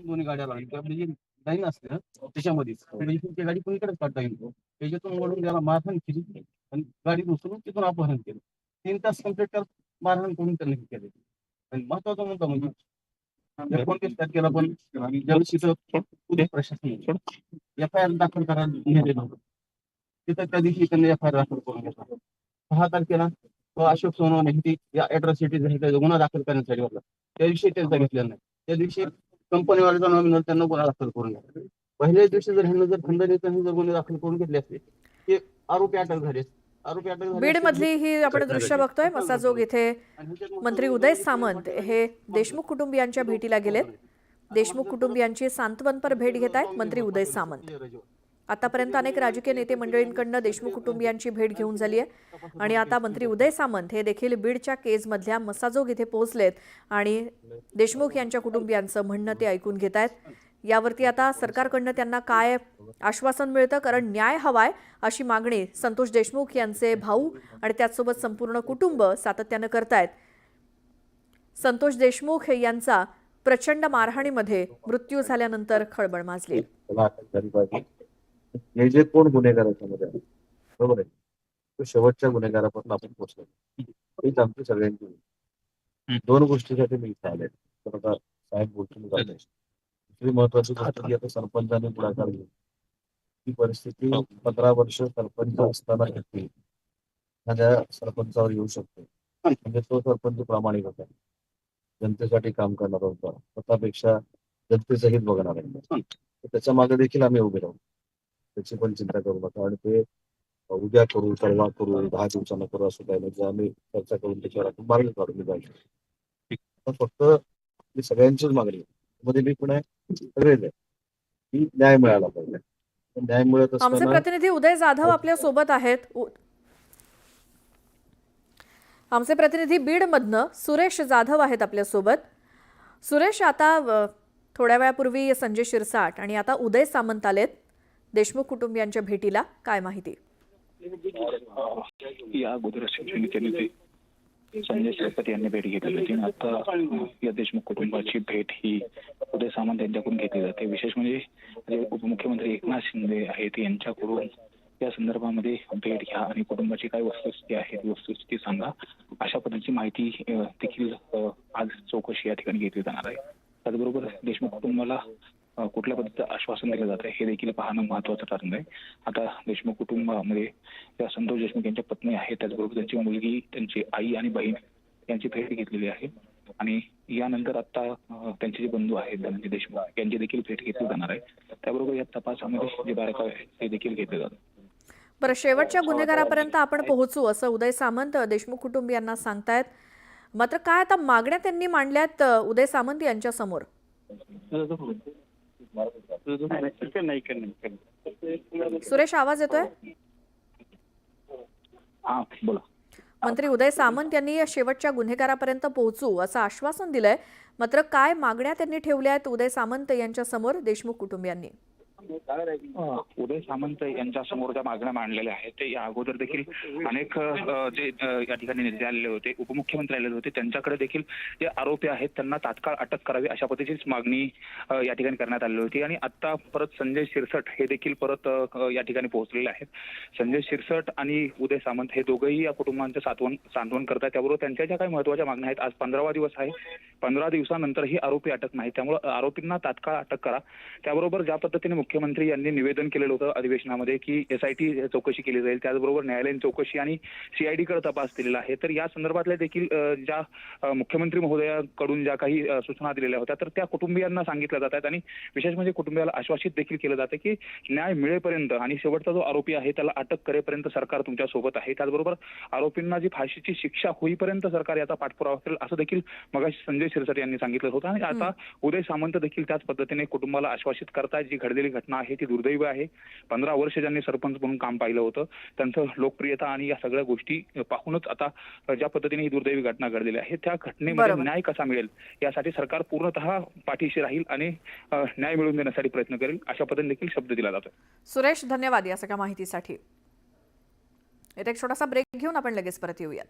दोन्ही गाड्या लागली की आपली जी लाईन असते ना त्याच्यामध्येच ती गाडी कोणीकडेच काढता येईल त्याच्यातून वळून त्याला मारहाण केली आणि गाडी उचलून तिथून अपहरण केलं. 3 तास कंप्लीट त्याला मारहाण करून त्यांनी केले. आणि महत्वाचा मुद्दा म्हणजे कोणत्या तारखेला पण जलशिचं पोलीस प्रशासन FIR दाखल करायला नेलेलं होतं. तिथं त्या दिवशी त्यांनी FIR दाखल करून घेतला. 6 तारखेला तो अशोक सोनवणे ही या अॅट्रॉसिटी गुन्हा दाखल करण्यासाठी होता. त्या दिवशी त्यांचा घेतलेला नाही. त्या दिवशी कंपनीवाल्याचा नॉमिनल त्यांना गुन्हा दाखल करून घेतला. पहिल्याच दिवशी जर ह्यांना जर खंडणीचा जर गुन्हे दाखल करून घेतले असते ते आरोपी अटक झाले. बीड मधली ही आपण दृश्य बघतोय. मसाजोग इथे मंत्री उदय सामंत हे देशमुख कुटुंबियांच्या भेटीला गेलेत. देशमुख कुटुंबियांची सांत्वनपर भेट घेत आहेत मंत्री उदय सामंत. आतापर्यंत अनेक राजकीय नेते मंडळींकडून देशमुख कुटुंबियांची भेट घेऊन झाली आहे आणि आता मंत्री उदय सामंत हे देखील बीडच्या केजमधल्या मसाजोग इथे पोहोचलेत आणि देशमुख यांच्या कुटुंबियांचं म्हणणं ते ऐकून घेत आहेत. यावरती आता सरकारकडून त्यांना काय आश्वासन मिळतं, कारण न्याय हवाय अशी मागणी संतोष देशमुख यांचे भाऊ आणि त्याचसोबत संपूर्ण कुटुंब सातत्यानं करतायत. संतोष देशमुख यांचा प्रचंड मारहाणीमध्ये मृत्यू झाल्यानंतर खळबळ माजली. हे जे कोण गुन्हेगार याच्यामध्ये बरोबर आहे, तो शेवटच्या गुन्हेगारापासून आपण पोहोचलो. हीच आमची सगळ्यांची 2 गोष्टीसाठी मी इथे आले. तर आता साहेब बोलतो दुसरी महत्वाची गोष्ट की आता सरपंचाने पुढाकार घेऊन ही परिस्थिती 15 वर्ष सरपंच असताना घेतली एखाद्या सरपंचावर येऊ शकते. म्हणजे तो सरपंच प्रामाणिक होता, जनतेसाठी काम करणार होता, स्वतःपेक्षा जनतेचं हित बघणार आहे. त्याच्या मागे देखील आम्ही उभे राहू, त्याची पण चिंता करू नका. आणि ते उद्या करू, परवा करू, 10 दिवसांना करू असं काही म्हणजे आम्ही चर्चा करून त्याच्यावर आपण मार्ग काढून जाऊ. फक्त आपली सगळ्यांचीच मागणी आहे, मध्ये मी पण आहे, सगळेच आहे की न्याय मिळाला पाहिजे. न्याय मिळत आमचे असताना प्रतिनिधी उदय जाधव आपल्या सोबत आहेत. आमचे प्रतिनिधी बीडमधनं सुरेश जाधव आहेत आपल्या सोबत. सुरेश, आता थोड्या वेळापूर्वी संजय शिरसाट आणि आता उदय सामंत आलेत देशमुख कुटुंबियांच्या भेटीला, काय माहिती? या अगोदर शिवसेनेचे संजय शिरसाट यांनी भेट घेतली होती. आता या देशमुख कुटुंबाची भेट ही उदय सामंत यांच्याकडून घेतली जाते. विशेष म्हणजे उपमुख्यमंत्री एकनाथ शिंदे आहेत यांच्याकडून या संदर्भामध्ये भेट घ्या आणि कुटुंबाची काय वस्तुस्थिती आहे वस्तुस्थिती सांगा, अशा पद्धतीची माहिती देखील आज चौकशी या ठिकाणी घेतली जाणार आहे. त्याचबरोबर देशमुख कुटुंबाला कुठल्या पद्धतीचं आश्वासन दिलं जातं हे देखील पाहणं महत्वाचं ठरणार आहे. आता देशमुख कुटुंबामध्ये या संतोष देशमुख यांच्या पत्नी आहेत, त्याचबरोबर त्यांची मुलगी, त्यांची आई आणि बहीण यांची भेट घेतलेली आहे आणि यानंतर आता त्यांचे जे बंधू आहेत धनंजय देशमुख यांची देखील भेट घेतली जाणार आहे. त्याबरोबर या तपासामध्ये जे बारकावे आहेत ते देखील घेतले जातात. बरं, शेवटच्या गुन्हेगारापर्यंत आपण पोहोचू असं उदय सामंत देशमुख कुटुंबियांना सांगतायत. मात्र काय आता मागण्या त्यांनी मांडल्यात उदय सामंत यांच्या समोर? सुरेश, आवाज येतोय? हा, बोला. मंत्री उदय सामंत यांनी शेवटच्या गुन्हेगारापर्यंत पोहोचू असं आश्वासन दिलंय. मात्र काय मागण्या त्यांनी ठेवल्या आहेत उदय सामंत यांच्या समोर देशमुख कुटुंबियांनी? उदय सामंत यांच्या समोर ज्या मागण्या मांडलेल्या आहेत ते या अगोदर देखील अनेक जे या ठिकाणी नेते आलेले होते, उपमुख्यमंत्री आलेले होते, त्यांच्याकडे देखील जे आरोपी आहेत त्यांना तात्काळ अटक करावी अशा पद्धतीचीच मागणी या ठिकाणी करण्यात आलेली होती. आणि आता परत संजय शिरसाट हे देखील परत या ठिकाणी पोहोचलेले आहेत. संजय शिरसाट आणि उदय सामंत हे दोघंही या कुटुंबांचं सांत्वन करतात. त्याबरोबर त्यांच्या ज्या काही महत्वाच्या मागण्या आहेत, आज 15वा दिवस आहे, 15 दिवसानंतरही आरोपी अटक नाही, त्यामुळे आरोपींना तात्काळ अटक करा. त्याबरोबर ज्या पद्धतीने मुख्यमंत्री यांनी निवेदन केलेलं होतं अधिवेशनामध्ये की SIT चौकशी केली जाईल, त्याचबरोबर न्यायालयीन चौकशी आणि CID कडे तपास दिलेला आहे, तर या संदर्भातल्या देखील ज्या मुख्यमंत्री महोदयाकडून ज्या काही सूचना दिलेल्या होत्या तर त्या कुटुंबियांना सांगितल्या जातात. आणि विशेष म्हणजे कुटुंबियाला आश्वासित देखील केलं जातं की न्याय मिळेपर्यंत आणि शेवटचा जो आरोपी आहे त्याला अटक करेपर्यंत सरकार तुमच्या सोबत आहे. त्याचबरोबर आरोपींना जी फाशीची शिक्षा होईपर्यंत सरकार याचा पाठपुरावा करेल असं देखील मगाशी संजय शिरसाट यांनी सांगितलं होतं. आणि आता उदय सामंत देखील त्याच पद्धतीने कुटुंबाला आश्वासित करतात. जी घडलेली घटना आहे ती दुर्दैवी आहे. 15 वर्ष ज्यांनी सरपंच म्हणून काम पाहिलं होतं त्यांचं लोकप्रियता आणि या सगळ्या गोष्टी पाहूनच आता ज्या पद्धतीने ही दुर्दैवी घटना घडलेली आहे त्या घटनेमध्ये न्याय कसा मिळेल यासाठी सरकार पूर्णतः पाठीशी राहील आणि न्याय मिळवून देण्यासाठी प्रयत्न करेल अशा पद्धतीने देखील शब्द दिला जातो. सुरेश, धन्यवाद या सगळ्या माहितीसाठी. एक छोटासा ब्रेक घेऊन आपण लगेच परत येऊयात.